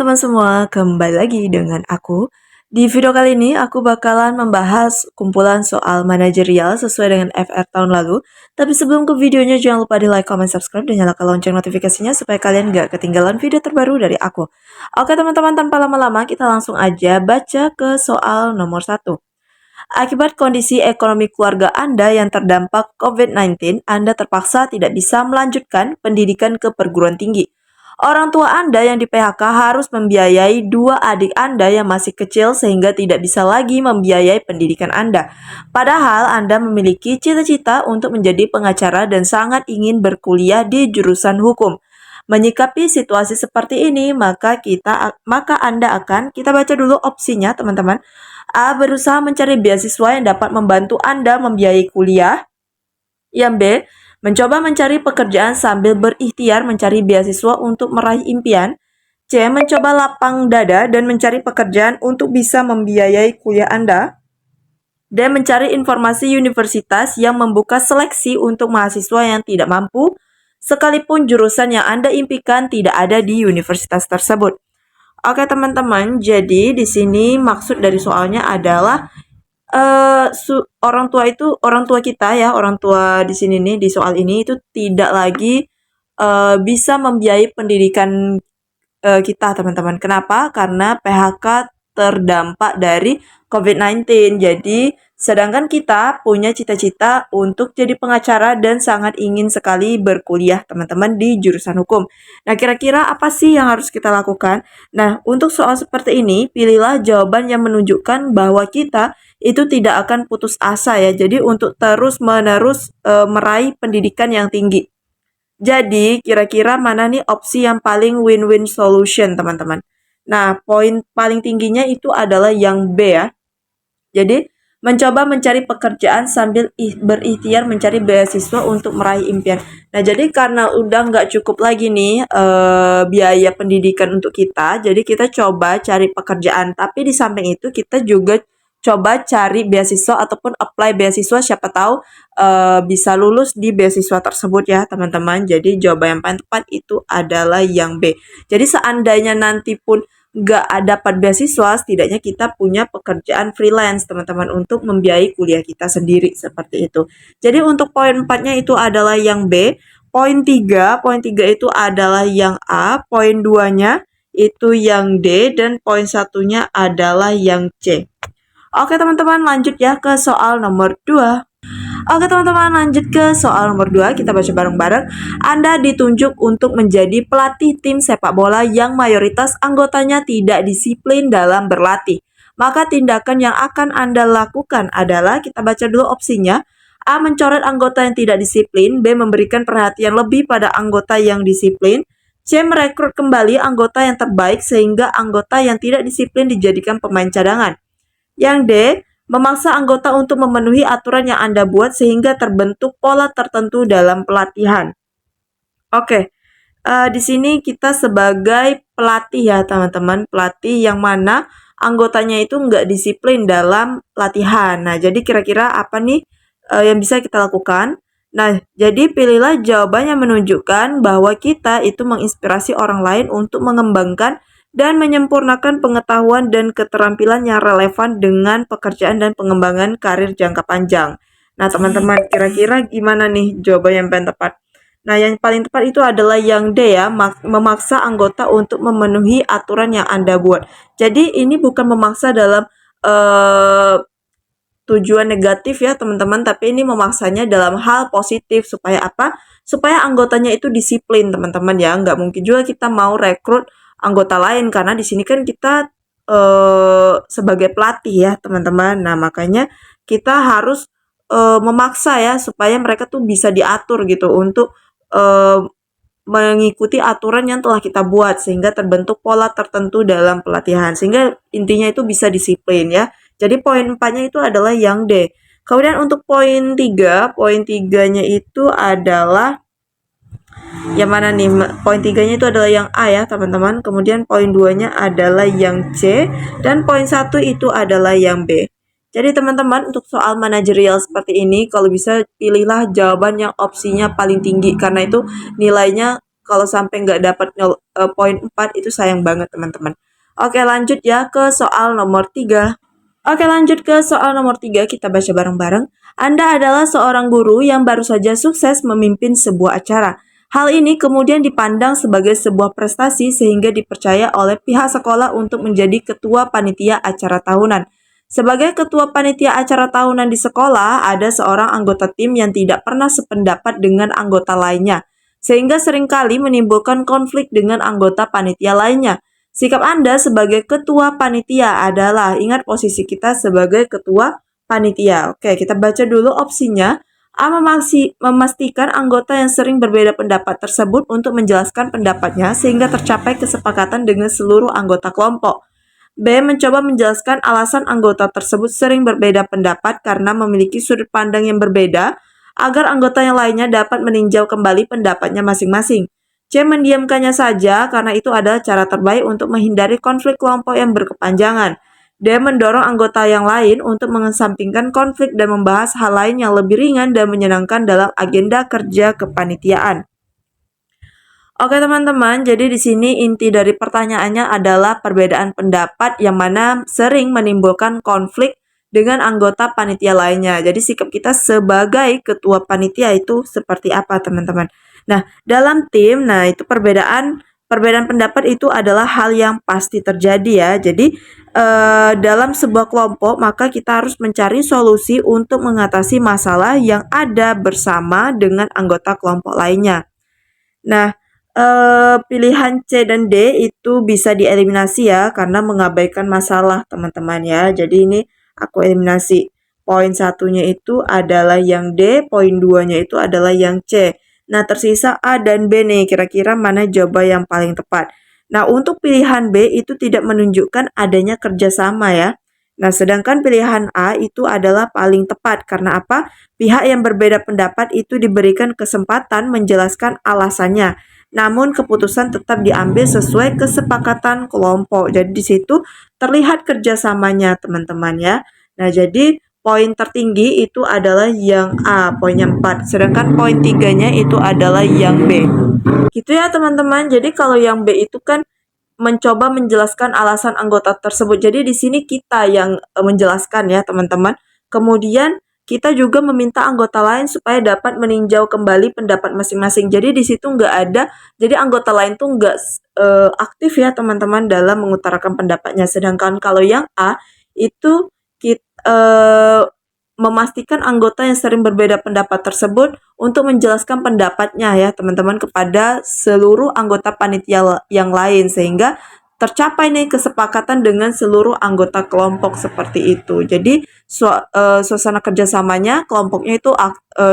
teman-teman semua, kembali lagi dengan aku. Di video kali ini aku bakalan membahas kumpulan soal manajerial sesuai dengan FR tahun lalu. Tapi sebelum ke videonya jangan lupa di like, comment, subscribe, dan nyalakan lonceng notifikasinya supaya kalian gak ketinggalan video terbaru dari aku. Oke teman-teman, tanpa lama-lama kita langsung aja baca ke soal nomor 1. Akibat kondisi ekonomi keluarga Anda yang terdampak COVID-19, Anda terpaksa tidak bisa melanjutkan pendidikan ke perguruan tinggi. Orang tua Anda yang di PHK harus membiayai dua adik Anda yang masih kecil sehingga tidak bisa lagi membiayai pendidikan Anda. Padahal Anda memiliki cita-cita untuk menjadi pengacara dan sangat ingin berkuliah di jurusan hukum. Menyikapi situasi seperti ini, maka kita baca dulu opsinya, teman-teman. A. Berusaha mencari beasiswa yang dapat membantu Anda membiayai kuliah. Yang B. Mencoba mencari pekerjaan sambil berikhtiar mencari beasiswa untuk meraih impian. C. Mencoba lapang dada dan mencari pekerjaan untuk bisa membiayai kuliah Anda. D. Mencari informasi universitas yang membuka seleksi untuk mahasiswa yang tidak mampu, sekalipun jurusan yang Anda impikan tidak ada di universitas tersebut. Oke teman-teman, jadi di sini maksud dari soalnya adalah orang tua kita ya, orang tua di sini nih di soal ini itu tidak lagi bisa membiayai pendidikan kita teman-teman. Kenapa? Karena PHK terdampak dari COVID-19. Jadi sedangkan kita punya cita-cita untuk jadi pengacara dan sangat ingin sekali berkuliah teman-teman di jurusan hukum. Nah, kira-kira apa sih yang harus kita lakukan? Nah, untuk soal seperti ini, pilihlah jawaban yang menunjukkan bahwa kita itu tidak akan putus asa ya. Jadi untuk terus-menerus meraih pendidikan yang tinggi. Jadi, kira-kira mana nih opsi yang paling win-win solution, teman-teman? Nah, poin paling tingginya itu adalah yang B ya. Jadi, mencoba mencari pekerjaan sambil berikhtiar mencari beasiswa untuk meraih impian. Nah, jadi karena udah nggak cukup lagi nih biaya pendidikan untuk kita, jadi kita coba cari pekerjaan. Tapi di samping itu kita juga coba cari beasiswa ataupun apply beasiswa, siapa tahu bisa lulus di beasiswa tersebut ya teman-teman. Jadi jawaban yang paling tepat itu adalah yang B. Jadi seandainya nanti pun nggak dapat beasiswa, setidaknya kita punya pekerjaan freelance teman-teman untuk membiayai kuliah kita sendiri seperti itu. Jadi untuk poin 4-nya itu adalah yang B. Poin 3 itu adalah yang A, poin 2-nya itu yang D, dan poin 1-nya adalah yang C. Oke teman-teman, lanjut ya ke soal nomor 2. Oke teman-teman, lanjut ke soal nomor 2. Kita baca bareng-bareng. Anda ditunjuk untuk menjadi pelatih tim sepak bola yang mayoritas anggotanya tidak disiplin dalam berlatih. Maka tindakan yang akan Anda lakukan adalah, kita baca dulu opsinya. A. Mencoret anggota yang tidak disiplin. B. Memberikan perhatian lebih pada anggota yang disiplin. C. Merekrut kembali anggota yang terbaik sehingga anggota yang tidak disiplin dijadikan pemain cadangan. Yang D. Memaksa anggota untuk memenuhi aturan yang Anda buat sehingga terbentuk pola tertentu dalam pelatihan. Oke, di sini kita sebagai pelatih ya teman-teman, pelatih yang mana anggotanya itu nggak disiplin dalam latihan. Nah, jadi kira-kira apa nih yang bisa kita lakukan? Nah, jadi pilihlah jawaban yang menunjukkan bahwa kita itu menginspirasi orang lain untuk mengembangkan dan menyempurnakan pengetahuan dan keterampilan yang relevan dengan pekerjaan dan pengembangan karir jangka panjang. Nah, teman-teman, kira-kira gimana nih jawaban yang paling tepat? Nah, yang paling tepat itu adalah yang D ya, memaksa anggota untuk memenuhi aturan yang Anda buat. Jadi, ini bukan memaksa dalam tujuan negatif ya teman-teman, tapi ini memaksanya dalam hal positif. Supaya apa? Supaya anggotanya itu disiplin teman-teman ya. Nggak mungkin juga kita mau rekrut anggota lain karena di sini kan kita sebagai pelatih ya teman-teman. Nah, makanya kita harus memaksa ya supaya mereka tuh bisa diatur gitu untuk mengikuti aturan yang telah kita buat sehingga terbentuk pola tertentu dalam pelatihan, sehingga intinya itu bisa disiplin ya. Jadi poin 4-nya itu adalah yang D. Kemudian untuk poin 3-nya itu adalah yang mana nih? Poin 3-nya itu adalah yang A ya teman-teman. Kemudian poin 2-nya adalah yang C. Dan poin 1 itu adalah yang B. Jadi teman-teman, untuk soal manajerial seperti ini, kalau bisa pilihlah jawaban yang opsinya paling tinggi. Karena itu nilainya kalau sampai nggak dapat poin 4 itu sayang banget teman-teman. Oke, lanjut ya ke soal nomor 3. Oke, lanjut ke soal nomor 3, kita baca bareng-bareng. Anda adalah seorang guru yang baru saja sukses memimpin sebuah acara. Hal ini kemudian dipandang sebagai sebuah prestasi sehingga dipercaya oleh pihak sekolah untuk menjadi ketua panitia acara tahunan. Sebagai ketua panitia acara tahunan di sekolah, ada seorang anggota tim yang tidak pernah sependapat dengan anggota lainnya, sehingga seringkali menimbulkan konflik dengan anggota panitia lainnya. Sikap Anda sebagai ketua panitia adalah, ingat posisi kita sebagai ketua panitia. Oke, kita baca dulu opsinya. A. Memastikan anggota yang sering berbeda pendapat tersebut untuk menjelaskan pendapatnya sehingga tercapai kesepakatan dengan seluruh anggota kelompok. B. Mencoba menjelaskan alasan anggota tersebut sering berbeda pendapat karena memiliki sudut pandang yang berbeda agar anggota yang lainnya dapat meninjau kembali pendapatnya masing-masing. C. Mendiamkannya saja karena itu adalah cara terbaik untuk menghindari konflik kelompok yang berkepanjangan. D. Mendorong anggota yang lain untuk mengesampingkan konflik dan membahas hal lain yang lebih ringan dan menyenangkan dalam agenda kerja kepanitiaan. Oke teman-teman, jadi di sini inti dari pertanyaannya adalah perbedaan pendapat yang mana sering menimbulkan konflik dengan anggota panitia lainnya. Jadi sikap kita sebagai ketua panitia itu seperti apa teman-teman. Nah, dalam tim, itu perbedaan pendapat itu adalah hal yang pasti terjadi ya. Jadi dalam sebuah kelompok maka kita harus mencari solusi untuk mengatasi masalah yang ada bersama dengan anggota kelompok lainnya. Nah, pilihan C dan D itu bisa dieliminasi ya karena mengabaikan masalah teman-teman ya. Jadi ini aku eliminasi. Poin satunya itu adalah yang D, poin 2-nya itu adalah yang C. Nah, tersisa A dan B nih, kira-kira mana jawaban yang paling tepat. Nah, untuk pilihan B itu tidak menunjukkan adanya kerjasama ya. Nah, sedangkan pilihan A itu adalah paling tepat. Karena apa? Pihak yang berbeda pendapat itu diberikan kesempatan menjelaskan alasannya. Namun, keputusan tetap diambil sesuai kesepakatan kelompok. Jadi, di situ terlihat kerjasamanya, teman-teman ya. Nah, jadi poin tertinggi itu adalah yang A, poinnya 4. Sedangkan poin 3-nya itu adalah yang B. Gitu ya teman-teman. Jadi kalau yang B itu kan mencoba menjelaskan alasan anggota tersebut. Jadi di sini kita yang menjelaskan ya teman-teman. Kemudian kita juga meminta anggota lain supaya dapat meninjau kembali pendapat masing-masing. Jadi di situ nggak ada, jadi anggota lain tuh nggak aktif ya teman-teman dalam mengutarakan pendapatnya. Sedangkan kalau yang A itu kita memastikan anggota yang sering berbeda pendapat tersebut untuk menjelaskan pendapatnya ya teman-teman kepada seluruh anggota panitia yang lain sehingga tercapai nih kesepakatan dengan seluruh anggota kelompok seperti itu. Jadi suasana kerjasamanya kelompoknya itu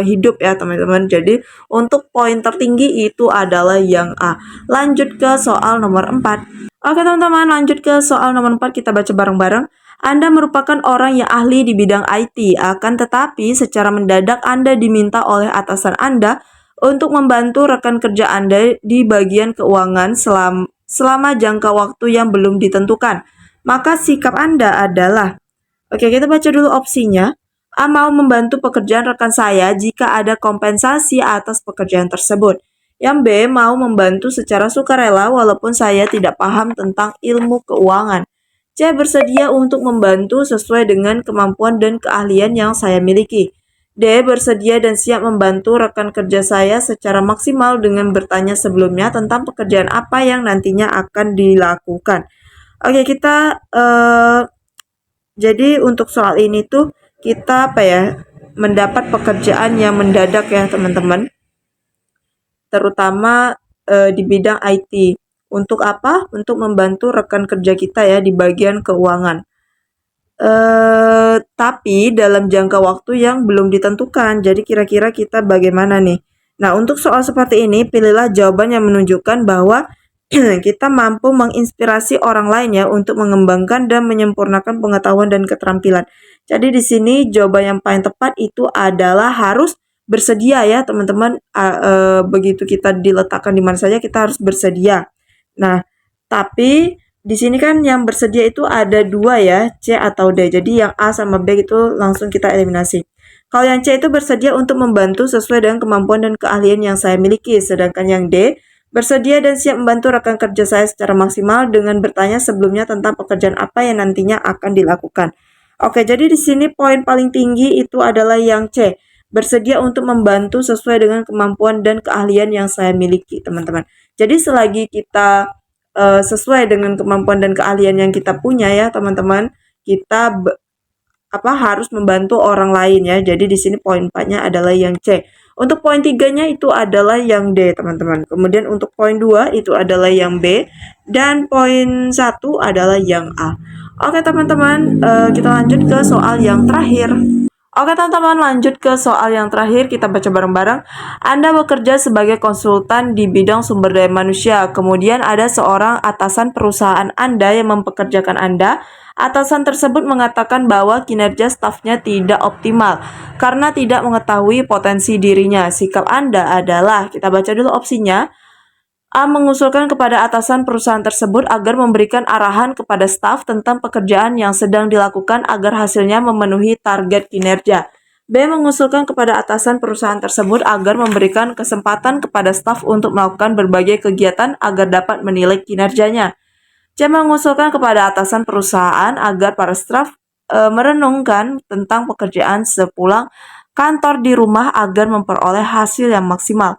hidup ya teman-teman. Jadi untuk poin tertinggi itu adalah yang A. Lanjut ke soal nomor 4. Oke teman-teman, lanjut ke soal nomor 4, kita baca bareng-bareng. Anda merupakan orang yang ahli di bidang IT, akan tetapi secara mendadak Anda diminta oleh atasan Anda untuk membantu rekan kerja Anda di bagian keuangan selama jangka waktu yang belum ditentukan. Maka sikap Anda adalah, oke kita baca dulu opsinya. A. Mau membantu pekerjaan rekan saya jika ada kompensasi atas pekerjaan tersebut. Yang B. Mau membantu secara sukarela walaupun saya tidak paham tentang ilmu keuangan. C. Bersedia untuk membantu sesuai dengan kemampuan dan keahlian yang saya miliki. D. Bersedia dan siap membantu rekan kerja saya secara maksimal dengan bertanya sebelumnya tentang pekerjaan apa yang nantinya akan dilakukan. Oke, kita jadi untuk soal ini tuh kita mendapat pekerjaan yang mendadak ya teman-teman. Terutama di bidang IT. Untuk apa? Untuk membantu rekan kerja kita ya di bagian keuangan. Tapi dalam jangka waktu yang belum ditentukan. Jadi kira-kira kita bagaimana nih? Nah, untuk soal seperti ini, pilihlah jawaban yang menunjukkan bahwa kita mampu menginspirasi orang lain ya untuk mengembangkan dan menyempurnakan pengetahuan dan keterampilan. Jadi di sini jawaban yang paling tepat itu adalah harus bersedia ya teman-teman. Begitu kita diletakkan di mana saja kita harus bersedia. Nah, tapi di sini kan yang bersedia itu ada 2 ya, C atau D. Jadi yang A sama B itu langsung kita eliminasi. Kalau yang C itu bersedia untuk membantu sesuai dengan kemampuan dan keahlian yang saya miliki. Sedangkan yang D Bersedia dan siap membantu rekan kerja saya secara maksimal dengan bertanya sebelumnya tentang pekerjaan apa yang nantinya akan dilakukan. Oke, jadi di sini poin paling tinggi itu adalah yang C. Bersedia untuk membantu sesuai dengan kemampuan dan keahlian yang saya miliki, teman-teman. Jadi selagi kita sesuai dengan kemampuan dan keahlian yang kita punya ya, teman-teman, kita harus membantu orang lain ya. Jadi di sini poin 4-nya adalah yang C. Untuk poin 3-nya itu adalah yang D, teman-teman. Kemudian untuk poin 2 itu adalah yang B dan poin 1 adalah yang A. Oke, teman-teman, kita lanjut ke soal yang terakhir. Oke teman-teman, lanjut ke soal yang terakhir, kita baca bareng-bareng. Anda bekerja sebagai konsultan di bidang sumber daya manusia, kemudian ada seorang atasan perusahaan Anda yang mempekerjakan Anda. Atasan tersebut mengatakan bahwa kinerja stafnya tidak optimal karena tidak mengetahui potensi dirinya. Sikap Anda adalah, kita baca dulu opsinya. A. Mengusulkan kepada atasan perusahaan tersebut agar memberikan arahan kepada staf tentang pekerjaan yang sedang dilakukan agar hasilnya memenuhi target kinerja. B. Mengusulkan kepada atasan perusahaan tersebut agar memberikan kesempatan kepada staf untuk melakukan berbagai kegiatan agar dapat menilai kinerjanya. C. Mengusulkan kepada atasan perusahaan agar para staf merenungkan tentang pekerjaan sepulang kantor di rumah agar memperoleh hasil yang maksimal.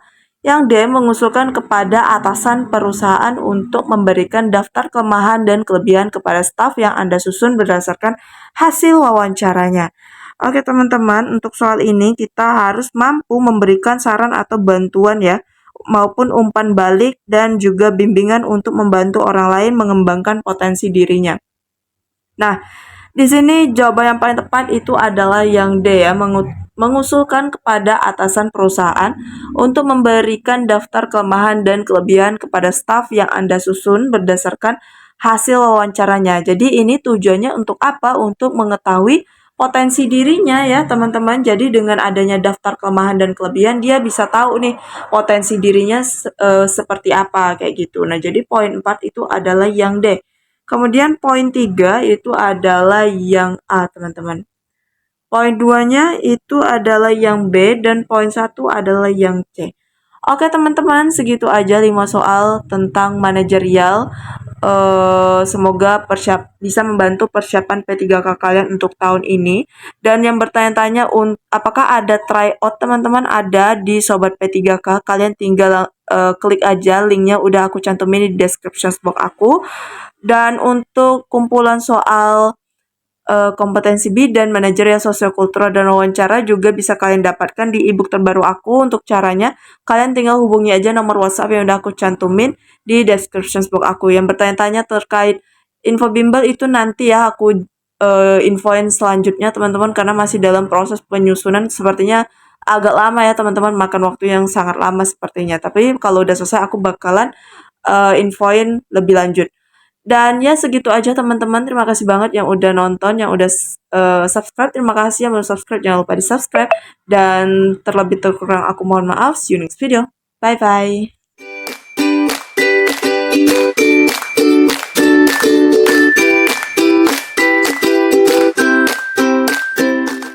Yang D. Mengusulkan kepada atasan perusahaan untuk memberikan daftar kelemahan dan kelebihan kepada staf yang Anda susun berdasarkan hasil wawancaranya. Oke teman-teman, untuk soal ini kita harus mampu memberikan saran atau bantuan ya, maupun umpan balik dan juga bimbingan untuk membantu orang lain mengembangkan potensi dirinya. Nah, di sini jawaban yang paling tepat itu adalah yang D ya, mengusulkan kepada atasan perusahaan untuk memberikan daftar kelemahan dan kelebihan kepada staf yang Anda susun berdasarkan hasil wawancaranya. Jadi ini tujuannya untuk apa? Untuk mengetahui potensi dirinya ya teman-teman. Jadi dengan adanya daftar kelemahan dan kelebihan dia bisa tahu nih potensi dirinya seperti apa kayak gitu. Nah, jadi poin 4 itu adalah yang D. Kemudian poin 3 itu adalah yang A, teman-teman. Poin 2-nya itu adalah yang B dan poin 1 adalah yang C. Oke, teman-teman, segitu aja 5 soal tentang manajerial. Semoga bisa membantu persiapan P3K kalian untuk tahun ini. Dan yang bertanya-tanya apakah ada tryout, teman-teman, ada di Sobat P3K. Kalian tinggal klik aja linknya, udah aku cantumin di description box aku. Dan untuk kumpulan soal kompetensi bidan, manajerial, sosiokultural, dan wawancara juga bisa kalian dapatkan di ebook terbaru aku. Untuk caranya, kalian tinggal hubungi aja nomor WhatsApp yang udah aku cantumin di description box aku. Yang bertanya-tanya terkait info bimbel itu nanti ya aku infoin selanjutnya teman-teman, karena masih dalam proses penyusunan. Sepertinya agak lama ya teman-teman, makan waktu yang sangat lama sepertinya. Tapi kalau udah selesai aku bakalan infoin lebih lanjut. Dan ya segitu aja teman-teman. Terima kasih banget yang udah nonton, yang udah subscribe. Terima kasih yang belum subscribe, jangan lupa di subscribe. Dan terlebih terkurang aku mohon maaf. See you next video. Bye bye.